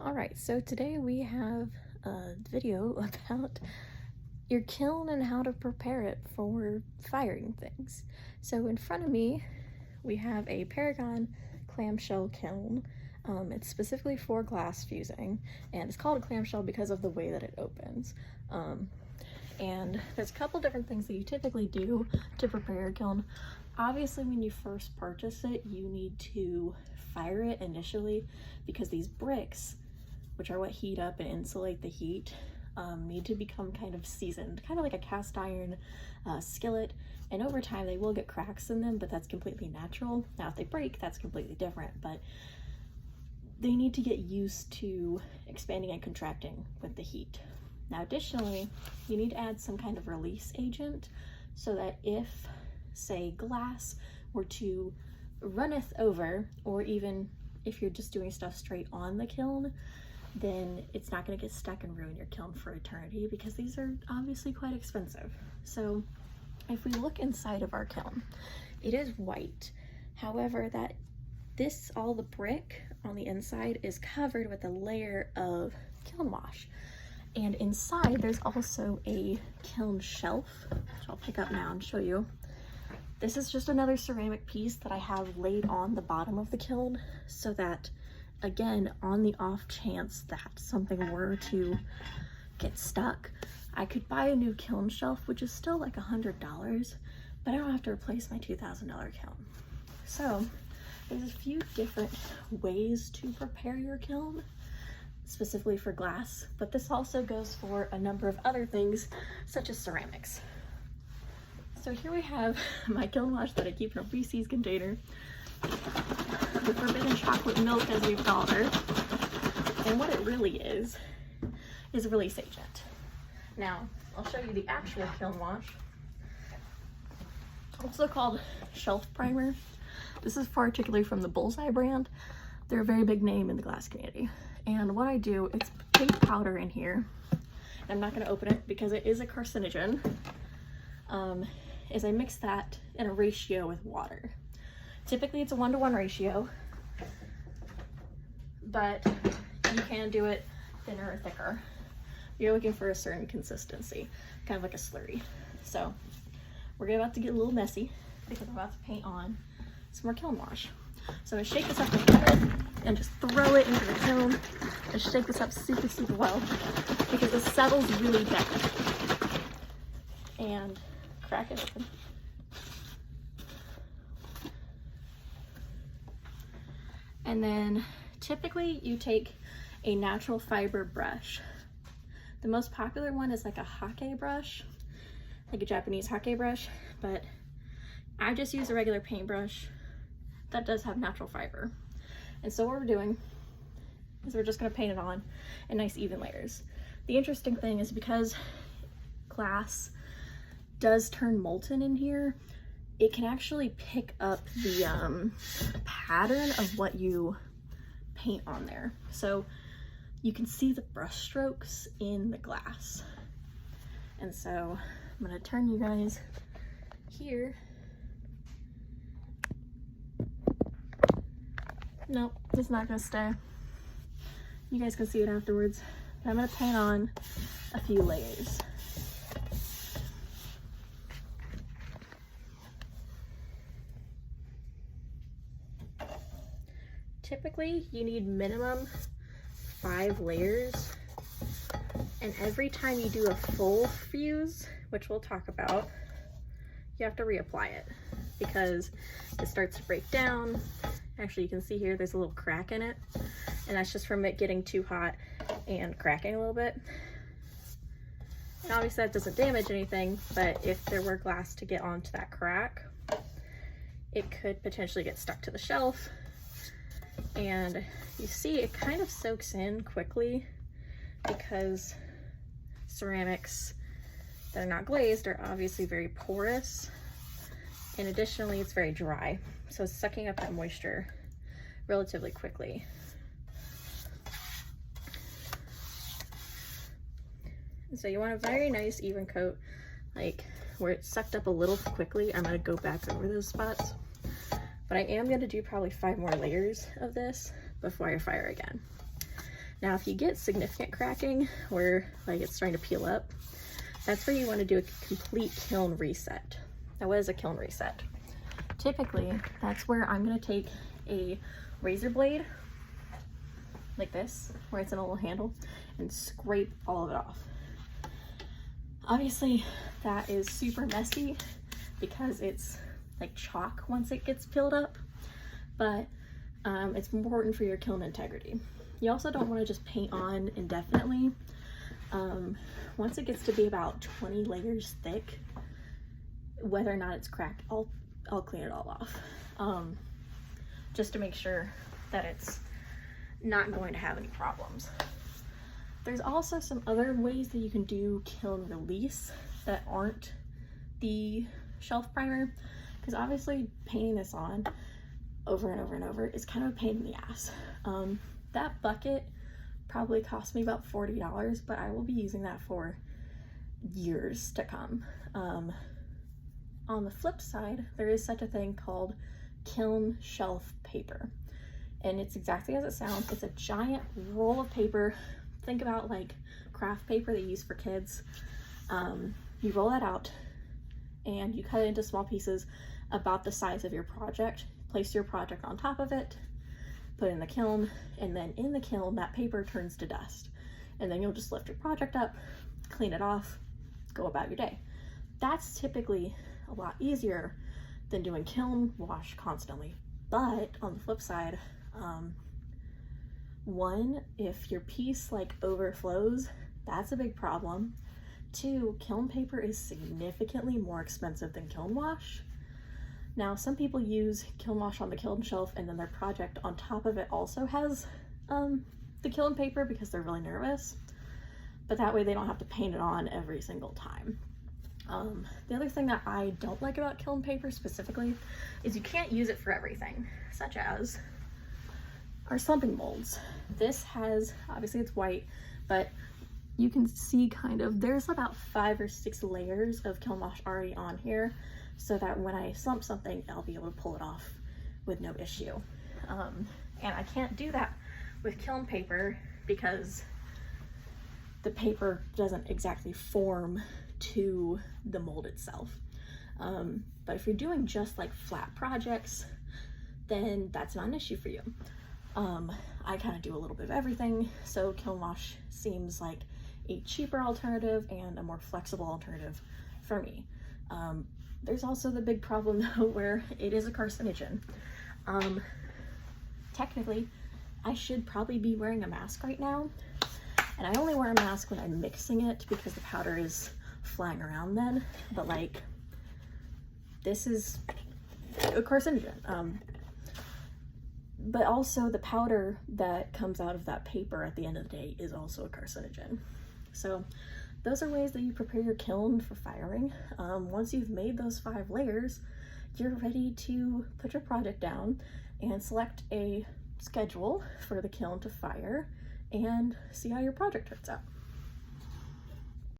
Alright, so today we have a video about your kiln and how to prepare it for firing things. So in front of me, we have a Paragon clamshell kiln. It's specifically for glass fusing, and it's called a clamshell because of the way that it opens. And there's a couple different things that you typically do to prepare your kiln. Obviously, when you first purchase it, you need to fire it initially because these bricks, which are what heat up and insulate the heat, need to become kind of seasoned, kind of like a cast iron skillet. And over time, they will get cracks in them, but that's completely natural. Now, if they break, that's completely different, but they need to get used to expanding and contracting with the heat. Now, additionally, you need to add some kind of release agent so that if, say, glass were to runneth over, or even if you're just doing stuff straight on the kiln, then it's not going to get stuck and ruin your kiln for eternity, because these are obviously quite expensive. So if we look inside of our kiln, it is white. However, all the brick on the inside is covered with a layer of kiln wash. And inside there's also a kiln shelf, which I'll pick up now and show you. This is just another ceramic piece that I have laid on the bottom of the kiln so that, again, on the off chance that something were to get stuck, I could buy a new kiln shelf, which is still like $100, but I don't have to replace my $2,000 kiln. So there's a few different ways to prepare your kiln, specifically for glass, but this also goes for a number of other things, such as ceramics. So here we have my kiln wash that I keep in a Reese's container, the forbidden chocolate milk, as we've called her. And what it really is a release agent. Now, I'll show you the actual kiln wash. Also called shelf primer. This is particularly from the Bullseye brand. They're a very big name in the glass community. And what I do, it's pink powder in here. And I'm not going to open it because it is a carcinogen. Is I mix that in a ratio with water. Typically it's a 1-to-1 ratio, but you can do it thinner or thicker. You're looking for a certain consistency, kind of like a slurry. So we're about to get a little messy because I'm about to paint on some more kiln wash. So I'm gonna shake this up a little bit and just throw it into the kiln and shake this up super, super well because it settles really bad. And crack it open. And then typically you take a natural fiber brush. The most popular one is like a hake brush, like a Japanese hake brush, but I just use a regular paintbrush that does have natural fiber. And so what we're doing is we're just gonna paint it on in nice even layers. The interesting thing is because glass does turn molten in here, it can actually pick up the pattern of what you paint on there. So you can see the brush strokes in the glass. And so I'm gonna turn you guys here. Nope, it's not gonna stay. You guys can see it afterwards. But I'm gonna paint on a few layers. Typically, you need minimum 5 layers, and every time you do a full fuse, which we'll talk about, you have to reapply it because it starts to break down. Actually, you can see here there's a little crack in it, and that's just from it getting too hot and cracking a little bit. And obviously that doesn't damage anything, but if there were glass to get onto that crack, it could potentially get stuck to the shelf. And you see it kind of soaks in quickly because ceramics that are not glazed are obviously very porous, and additionally it's very dry, so it's sucking up that moisture relatively quickly. And so you want a very nice even coat, like where it's sucked up a little quickly. I'm going to go back over those spots. But I am going to do probably 5 more layers of this before I fire again. Now, if you get significant cracking where like it's starting to peel up, that's where you want to do a complete kiln reset. Now, what is a kiln reset? Typically, that's where I'm going to take a razor blade like this, where it's in a little handle, and scrape all of it off. Obviously, that is super messy because it's like chalk once it gets filled up, but it's important for your kiln integrity. You also don't want to just paint on indefinitely. Once it gets to be about 20 layers thick, whether or not it's cracked, I'll clean it all off, just to make sure that it's not going to have any problems. There's also some other ways that you can do kiln release that aren't the shelf primer, because obviously painting this on over and over and over is kind of a pain in the ass. That bucket probably cost me about $40, but I will be using that for years to come. On the flip side, there is such a thing called kiln shelf paper, and it's exactly as it sounds. It's a giant roll of paper. Think about like craft paper they use for kids. You roll that out and you cut it into small pieces about the size of your project. Place your project on top of it, put it in the kiln, and then in the kiln that paper turns to dust, and then you'll just lift your project up, clean it off, go about your day. That's typically a lot easier than doing kiln wash constantly. But on the flip side, one, if your piece like overflows, that's a big problem. Two, kiln paper is significantly more expensive than kiln wash. Now, some people use kiln wash on the kiln shelf and then their project on top of it also has the kiln paper because they're really nervous, but that way they don't have to paint it on every single time. The other thing that I don't like about kiln paper specifically is you can't use it for everything, such as our slumping molds. This has, obviously it's white, but you can see kind of, there's about 5 or 6 layers of kiln wash already on here, so that when I slump something, I'll be able to pull it off with no issue. And I can't do that with kiln paper because the paper doesn't exactly form to the mold itself. But if you're doing just like flat projects, then that's not an issue for you. I kind of do a little bit of everything, so kiln wash seems like a cheaper alternative and a more flexible alternative for me. There's also the big problem though where it is a carcinogen. Technically, I should probably be wearing a mask right now, and I only wear a mask when I'm mixing it because the powder is flying around then, but like, this is a carcinogen. But also the powder that comes out of that paper at the end of the day is also a carcinogen. So those are ways that you prepare your kiln for firing. Once you've made those 5 layers, you're ready to put your project down and select a schedule for the kiln to fire and see how your project turns out.